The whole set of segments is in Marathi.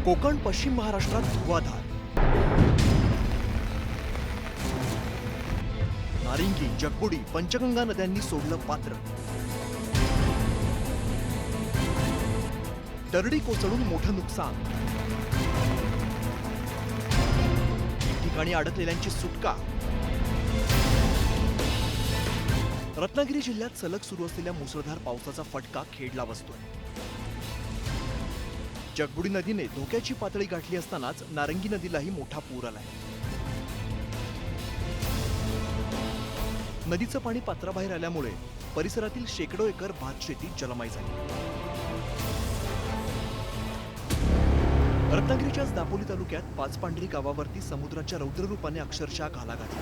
कोकण पश्चिम महाराष्ट्रात धुवाधार. नारिंगी, जगबुडी, पंचगंगा नद्यांनी सोडलं पात्र. दरडी कोसळून मोठं नुकसान. ठिकठिकाणी अडकलेल्यांची सुटका. रत्नागिरी जिल्ह्यात सलग सुरू असलेल्या मुसळधार पावसाचा फटका खेडला बसतोय. जगबुडी नदीने धोक्याची पातळी गाठली असतानाच नारंगी नदीलाही मोठा पूर आलाय. नदीचं पाणी पात्राबाहेर आल्यामुळे परिसरातील शेकडो एकर भातशेती जलमय झाली. रत्नागिरीच्याच दापोली तालुक्यात पाचपांढरी गावावरती समुद्राच्या रौद्ररूपाने अक्षरशः घाला घातला.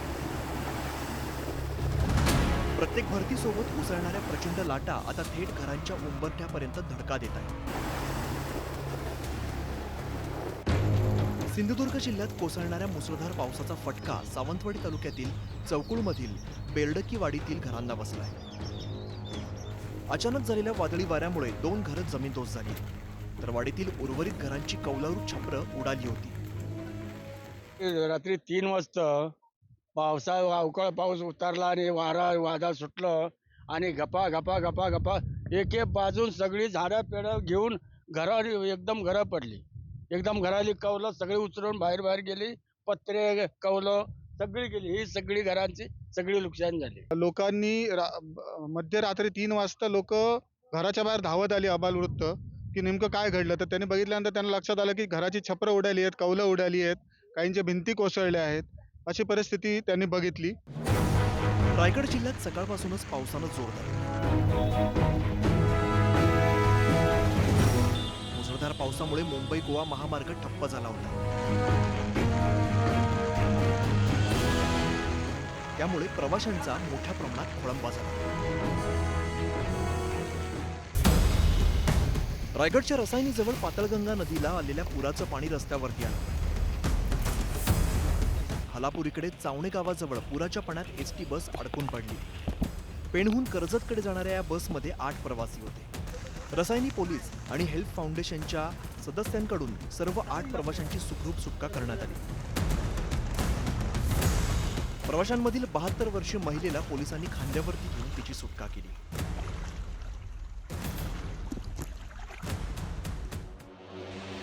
प्रत्येक भरतीसोबत उसळणाऱ्या प्रचंड लाटा आता थेट घरांच्या उंबरठ्यापर्यंत धडका देत आहेत. सिंधुदुर्ग जिल्ह्यात कोसळणाऱ्या मुसळधार पावसाचा फटका सावंतवाडी तालुक्यातील चौकुळमधील बेर्डकीवाडीतील घरांना बसलाय. अचानक झालेल्या वादळी वाऱ्यामुळे 2 घरं जमीनदोस्त झाली, तर वाडीतील उर्वरित घरांची कौलारू छपरं उडाली होती. रात्री 3 वाजता अवकाळ पाऊस उतरला आणि वादळ सुटलं आणि गपा गपा गपा गपा एक बाजून सगळी झाडं पेडं घेऊन घरं पडली. एकदम घराली कौलं सगळी उचलून बाहेर गेली. पत्रे कौलं सगळी गेली. ही सगळी घरांची सगळी नुकसान झाली. लोकांनी मध्यरात्री 3 वाजता लोक घराच्या बाहेर धावत आली अबालवृत्त की नेमकं काय घडलं. तर त्यांनी बघितल्यानंतर त्यांना लक्षात आलं की घराची छपरं उडाली आहेत, कौलं उडाली आहेत, काहींच्या भिंती कोसळल्या आहेत. अशी परिस्थिती त्यांनी बघितली. रायगड जिल्ह्यात सकाळपासूनच पावसानं जोर धरला. मुसळधार पावसामुळे मुंबई गोवा महामार्ग ठप्प झाला होता. त्यामुळे प्रवाशांचा मोठ्या प्रमाणात खोळंबा झाला. रायगडच्या रसायनीजवळ पातळगंगा नदीला आलेल्या पुराचं पाणी रस्त्यावरती आलं. खालापूर इकडे चावणे गावाजवळ पुराच्या पाण्यात एसटी बस अडकून पडली. पेणहून कर्जतकडे जाणाऱ्या या बसमध्ये 8 प्रवासी होते. रसायनी पोलीस आणि हेल्प फाउंडेशनच्या सदस्यांकडून सर्व 8 प्रवाशांची सुखरूप सुटका करण्यात आली. प्रवाशांमधील 72 वर्षीय महिलेला पोलिसांनी खांद्यावरती घेऊन तिची सुटका केली.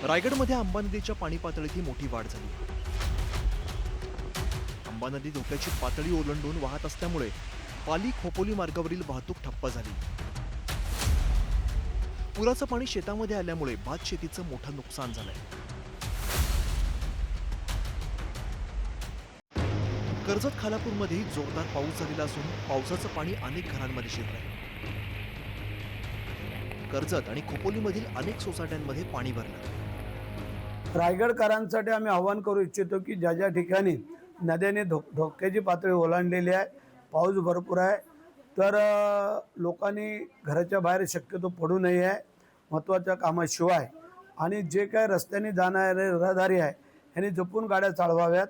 रायगडमध्ये अंबा नदीच्या पाणी पातळीतही मोठी वाढ झाली. अंबा नदी धोक्याची पातळी ओलांडून वाहत असल्यामुळे पाली खोपोली मार्गावरील वाहतूक ठप्प झाली. पुराचं पाणी शेतामध्ये आल्यामुळे भात शेतीचं मोठं नुकसान झालंय. कर्जत खालापूरमध्येही जोरदार पाऊस झालेला असून पावसाचं पाणी अनेक घरांमध्ये शिरलंय. कर्जत आणि खोपोलीमधील अनेक सोसायट्यांमध्ये पाणी भरलं. रायगडकरांसाठी आम्ही आवाहन करू इच्छितो की ज्या ज्या ठिकाणी नद्याने धोक्याची पातळी ओलांडलेली आहे, पाऊस भरपूर आहे, तर लोकांनी घराच्या बाहेर शक्यतो पडू नये आहे महत्त्वाच्या कामाशिवाय. आणि जे काय रस्त्याने जाणारे रहदारी आहे यांनी जपून गाड्या चालवाव्यात.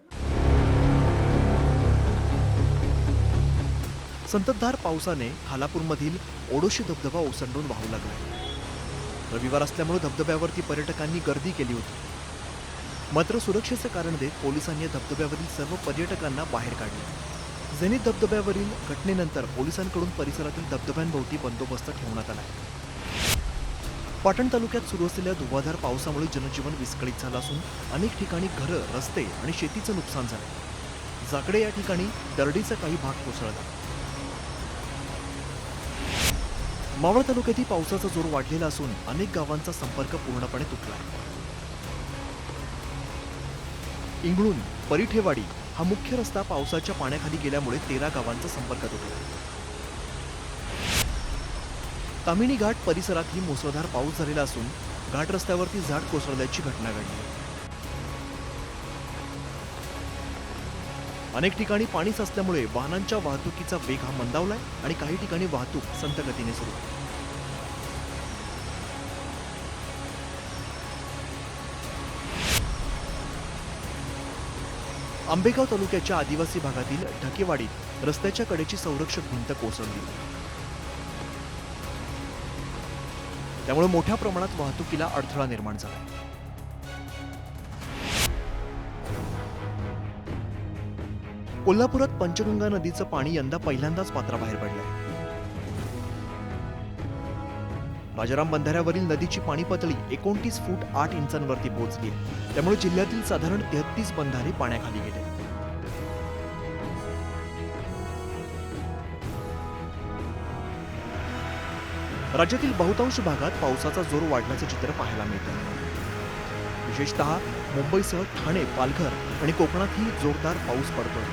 संततधार पावसाने खालापूरमधील ओढोशी धबधबा ओसंडून वाहू लागला. रविवार असल्यामुळे धबधब्यावरती पर्यटकांनी गर्दी केली होती. मात्र सुरक्षेचं कारण देत पोलिसांनी धबधब्यावरील सर्व पर्यटकांना बाहेर काढले. झेनित धबधब्यावरील घटनेनंतर पोलिसांकडून परिसरातील धबधब्यांभोवती बंदोबस्त ठेवण्यात आला. पाटण तालुक्यात सुरू असलेल्या धुवाधार पावसामुळे जनजीवन विस्कळीत झालं असून अनेक ठिकाणी घरं, रस्ते आणि शेतीचं नुकसान झालं. जाकडे या ठिकाणी दरडीचा काही भाग कोसळला. मावळ तालुक्यातही पावसाचा जोर वाढलेला असून अनेक गावांचा संपर्क पूर्णपणे तुटला. इंगळून परिठेवाडी हा मुख्य रस्ता पावसाच्या पाण्याखाली गेल्यामुळे 13 गावांचा संपर्क तुटला. तामिणी घाट परिसरातही मुसळधार पाऊस झालेला असून घाट रस्त्यावरती झाड कोसळल्याची घटना घडली. अनेक ठिकाणी पाणी साचल्यामुळे वाहनांच्या वाहतुकीचा वेग हा मंदावलाय आणि काही ठिकाणी वाहतूक संथ गतीने सुरू आहे. आंबेगाव तालुक्याच्या आदिवासी भागातील ढकेवाडीत रस्त्याच्या कडेची संरक्षक भिंत कोसळली. त्यामुळे मोठ्या प्रमाणात वाहतुकीला अडथळा निर्माण झाला. कोल्हापुरात पंचगंगा नदीचं पाणी यंदा पहिल्यांदाच पात्राबाहेर पडलंय. राजाराम बंधाऱ्यावरील नदीची पाणी पातळी 29 फूट 8 इंचांवरती पोहोचली आहे. त्यामुळे जिल्ह्यातील साधारण 33 बंधारे पाण्याखाली गेले. राज्यातील बहुतांश भागात पावसाचा जोर वाढल्याचं चित्र पाहायला मिळतं. विशेषतः मुंबईसह ठाणे, पालघर आणि कोकणातही जोरदार पाऊस पडतोय.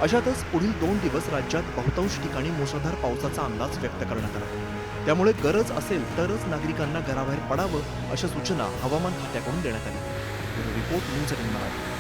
अशातच पुढील 2 दिवस राज्यात बहुतांश ठिकाणी मुसळधार पावसाचा अंदाज व्यक्त करण्यात आला. त्यामुळे गरज असेल तरच नागरिकांना घराबाहेर पडावं अशा सूचना हवामान खात्याकडून देण्यात आली. Bureau report news 18 Marathi.